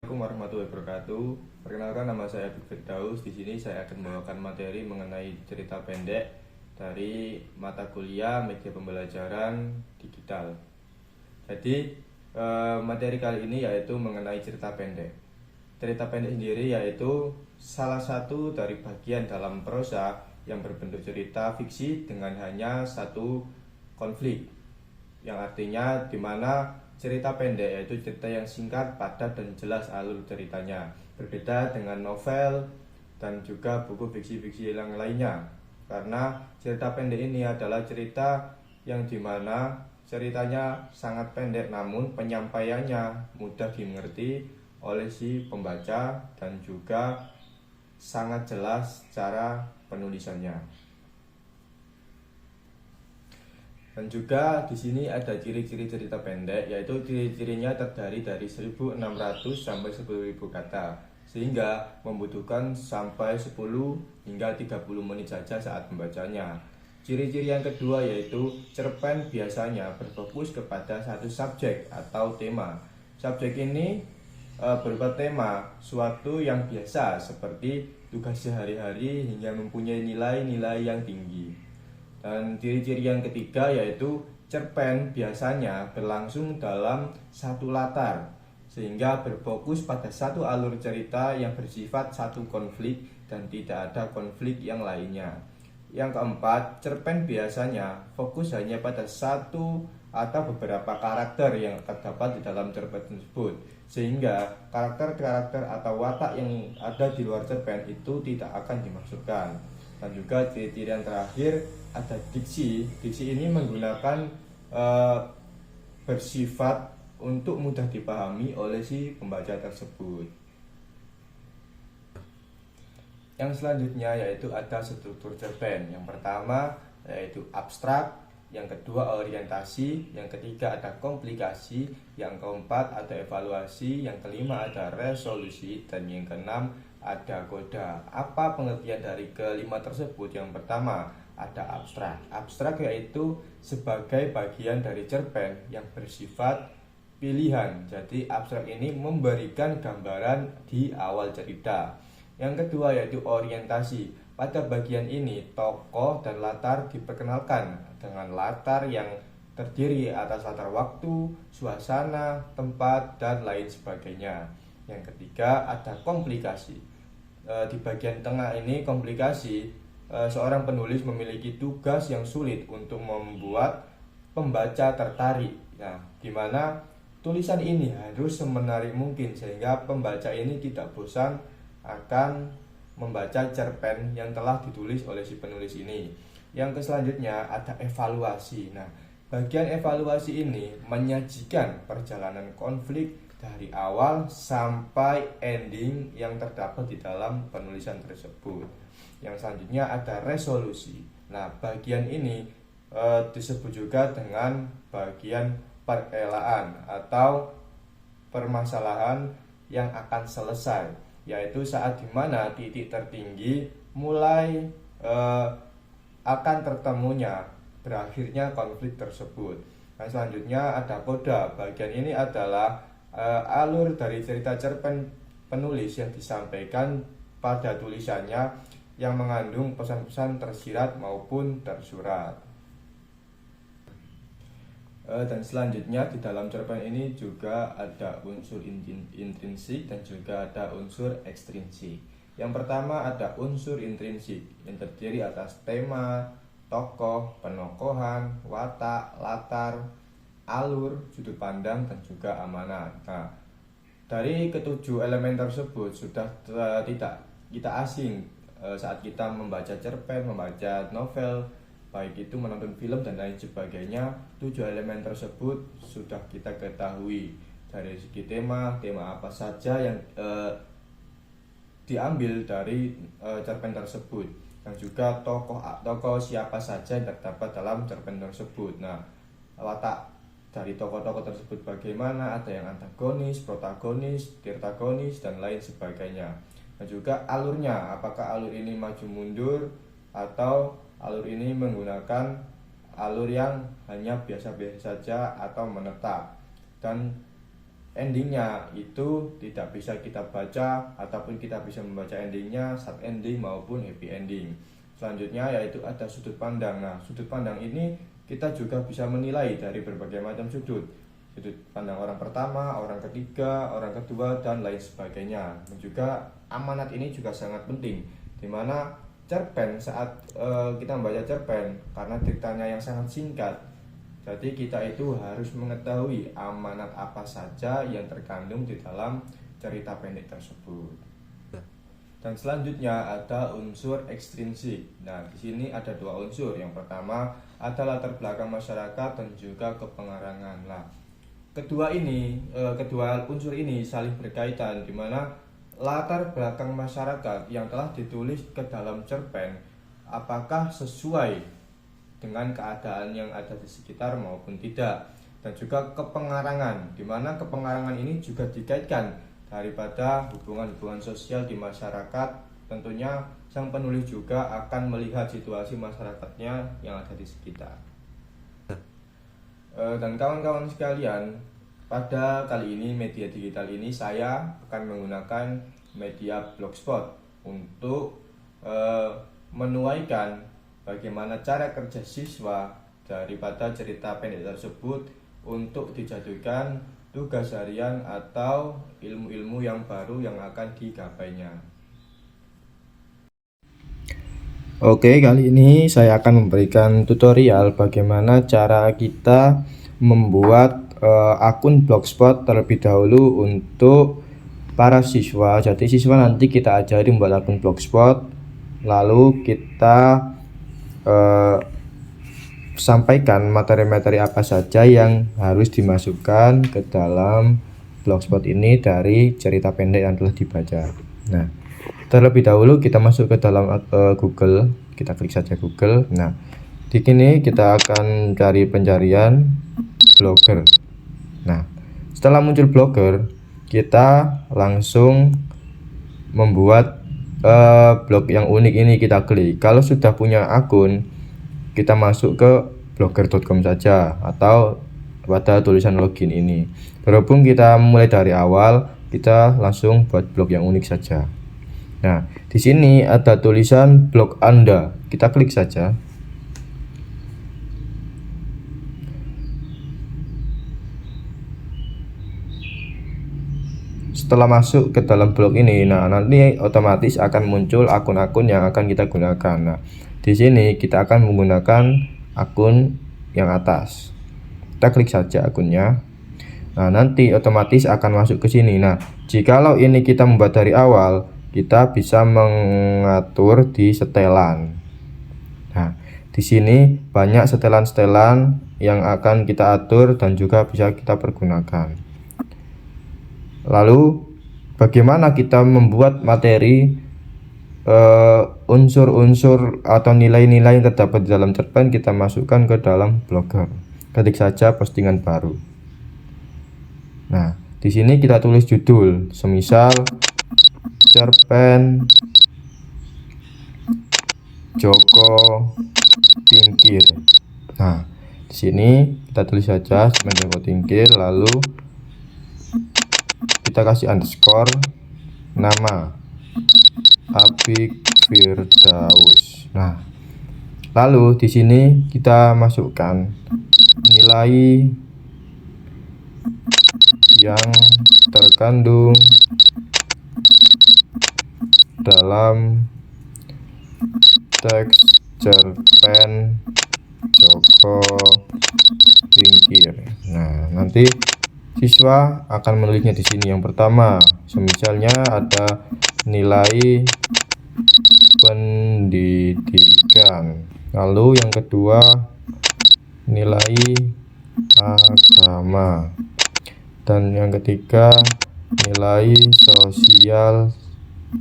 Assalamualaikum warahmatullahi wabarakatuh. Perkenalkan, nama saya Abid Firdaus. Di sini saya akan membawakan materi mengenai cerita pendek dari mata kuliah media pembelajaran digital. Jadi materi kali ini yaitu mengenai cerita pendek. Cerita pendek sendiri yaitu salah satu dari bagian dalam prosa yang berbentuk cerita fiksi dengan hanya satu konflik, yang artinya dimana cerita pendek yaitu cerita yang singkat, padat, dan jelas alur ceritanya. Berbeda dengan novel dan juga buku fiksi-fiksi yang lainnya. Karena cerita pendek ini adalah cerita yang dimana ceritanya sangat pendek namun penyampaiannya mudah dimengerti oleh si pembaca dan juga sangat jelas cara penulisannya. Dan juga di sini ada ciri-ciri cerita pendek, yaitu ciri-cirinya terdiri dari 1.600 sampai 10.000 kata, sehingga membutuhkan sampai 10 hingga 30 menit saja saat membacanya. Ciri-ciri yang kedua yaitu cerpen biasanya berfokus kepada satu subjek atau tema. Subjek ini berupa tema suatu yang biasa seperti tugas sehari-hari hingga mempunyai nilai-nilai yang tinggi. Dan ciri-ciri yang ketiga yaitu cerpen biasanya berlangsung dalam satu latar, sehingga berfokus pada satu alur cerita yang bersifat satu konflik dan tidak ada konflik yang lainnya. Yang keempat, cerpen biasanya fokus hanya pada satu atau beberapa karakter yang terdapat di dalam cerpen tersebut, sehingga karakter-karakter atau watak yang ada di luar cerpen itu tidak akan dimaksudkan. Dan juga ciri-ciri yang terakhir ada diksi. Diksi ini menggunakan bersifat untuk mudah dipahami oleh si pembaca tersebut. Yang selanjutnya yaitu ada struktur cerpen. Yang pertama yaitu abstrak, yang kedua orientasi, yang ketiga ada komplikasi, yang keempat ada evaluasi, yang kelima ada resolusi, dan yang keenam ada koda. Apa pengertian dari kelima tersebut? Yang pertama ada abstrak. Abstrak yaitu sebagai bagian dari cerpen yang bersifat pilihan. Jadi abstrak ini memberikan gambaran di awal cerita. Yang kedua yaitu orientasi. Pada bagian ini tokoh dan latar diperkenalkan dengan latar yang terdiri atas latar waktu, suasana, tempat, dan lain sebagainya. Yang ketiga ada komplikasi. Di bagian tengah ini komplikasi, seorang penulis memiliki tugas yang sulit untuk membuat pembaca tertarik. Nah, dimana tulisan ini harus semenarik mungkin sehingga pembaca ini tidak bosan akan membaca cerpen yang telah ditulis oleh si penulis ini. Yang selanjutnya ada evaluasi. Nah, bagian evaluasi ini menyajikan perjalanan konflik dari awal sampai ending yang terdapat di dalam penulisan tersebut. Yang selanjutnya ada resolusi. Nah, bagian ini disebut juga dengan bagian perelaan atau permasalahan yang akan selesai, yaitu saat dimana titik tertinggi mulai akan tertemunya berakhirnya konflik tersebut. Nah, selanjutnya ada koda. Bagian ini adalah alur dari cerita cerpen penulis yang disampaikan pada tulisannya yang mengandung pesan-pesan tersirat maupun tersurat. Dan selanjutnya di dalam cerpen ini juga ada unsur intrinsik dan juga ada unsur ekstrinsik. Yang pertama ada unsur intrinsik yang terdiri atas tema, tokoh, penokohan, watak, latar, alur, sudut pandang, dan juga amanat. Nah, dari ketujuh elemen tersebut sudah tidak kita asing saat kita membaca cerpen, membaca novel, baik itu menonton film dan lain sebagainya. 7 elemen tersebut sudah kita ketahui. Dari segi tema apa saja yang diambil dari cerpen tersebut, dan juga tokoh siapa saja yang terdapat dalam cerpen tersebut. Nah, watak dari tokoh-tokoh tersebut bagaimana, ada yang antagonis, protagonis, tirtagonis, dan lain sebagainya. Dan juga alurnya, apakah alur ini maju mundur atau alur ini menggunakan alur yang hanya biasa-biasa saja atau menetap. Dan endingnya itu tidak bisa kita baca ataupun kita bisa membaca endingnya sad ending maupun happy ending. Selanjutnya yaitu ada sudut pandang. Nah, sudut pandang ini kita juga bisa menilai dari berbagai macam sudut pandang orang pertama, orang ketiga, orang kedua, dan lain sebagainya. Dan juga amanat ini juga sangat penting, dimana cerpen saat kita membaca cerpen, karena diktanya yang sangat singkat, jadi kita itu harus mengetahui amanat apa saja yang terkandung di dalam cerita pendek tersebut. Dan selanjutnya ada unsur ekstrinsik. Nah, di sini ada dua unsur. Yang pertama ada latar belakang masyarakat dan juga kepengarangan. Nah, kedua unsur ini saling berkaitan, di mana latar belakang masyarakat yang telah ditulis ke dalam cerpen apakah sesuai dengan keadaan yang ada di sekitar maupun tidak. Dan juga kepengarangan, di mana kepengarangan ini juga dikaitkan daripada hubungan-hubungan sosial di masyarakat. Tentunya sang penulis juga akan melihat situasi masyarakatnya yang ada di sekitar. Dan kawan-kawan sekalian, pada kali ini media digital ini saya akan menggunakan media Blogspot untuk menuaikan bagaimana cara kerja siswa daripada cerita pendek tersebut untuk dijadikan tugas harian atau ilmu-ilmu yang baru yang akan digapainya. Oke, kali ini saya akan memberikan tutorial bagaimana cara kita membuat akun Blogspot terlebih dahulu untuk para siswa. Jadi siswa nanti kita ajari membuat akun Blogspot, lalu kita sampaikan materi-materi apa saja yang harus dimasukkan ke dalam Blogspot ini dari cerita pendek yang telah dibaca. Nah, terlebih dahulu kita masuk ke dalam Google, kita klik saja Google. Nah, di sini kita akan cari pencarian blogger. Nah, setelah muncul blogger, kita langsung membuat blog yang unik ini, kita klik. Kalau sudah punya akun, kita masuk ke blogger.com saja atau pada tulisan login ini. Berhubung kita mulai dari awal, kita langsung buat blog yang unik saja. Nah, di sini ada tulisan blog Anda. Kita klik saja. Setelah masuk ke dalam blog ini, nah nanti otomatis akan muncul akun-akun yang akan kita gunakan. Nah, di sini kita akan menggunakan akun yang atas. Kita klik saja akunnya. Nah, nanti otomatis akan masuk ke sini. Nah, jikalau ini kita membuat dari awal, kita bisa mengatur di setelan. Nah, di sini banyak setelan-setelan yang akan kita atur dan juga bisa kita pergunakan. Lalu, bagaimana kita membuat materi unsur-unsur atau nilai-nilai yang terdapat di dalam cerpen kita masukkan ke dalam blogger. Ketik saja postingan baru. Nah, di sini kita tulis judul, semisal cerpen Joko Tingkir. Nah, di sini kita tulis saja cerpen Joko Tingkir, lalu kita kasih underscore, nama Apik Firdaus. Nah, lalu di sini kita masukkan nilai yang terkandung dalam teks cerpen Joko Tingkir. Nah, nanti siswa akan menulisnya di sini. Yang pertama, semisalnya ada nilai pendidikan. Lalu yang kedua, nilai agama. Dan yang ketiga, nilai sosial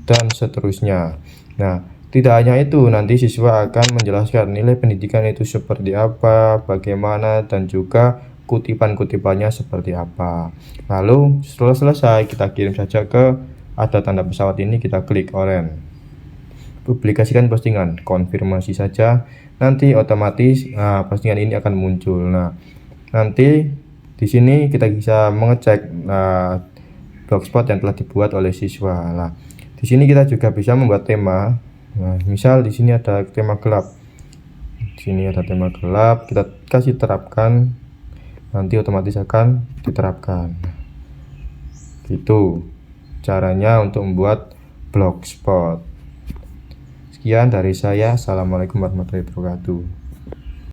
dan seterusnya. Nah, tidak hanya itu, nanti siswa akan menjelaskan nilai pendidikan itu seperti apa, bagaimana, dan juga kutipan-kutipannya seperti apa. Lalu setelah selesai, kita kirim saja ke ada tanda pesawat ini, kita klik orange. Publikasikan postingan, konfirmasi saja. Nanti otomatis postingan ini akan muncul. Nah, nanti Di sini kita bisa mengecek blogspot yang telah dibuat oleh siswa. Nah, di sini kita juga bisa membuat tema. Nah, misal di sini ada tema gelap. Di sini ada tema gelap, kita kasih terapkan, nanti otomatis akan diterapkan. Itu caranya untuk membuat blogspot. Sekian dari saya. Assalamualaikum warahmatullahi wabarakatuh.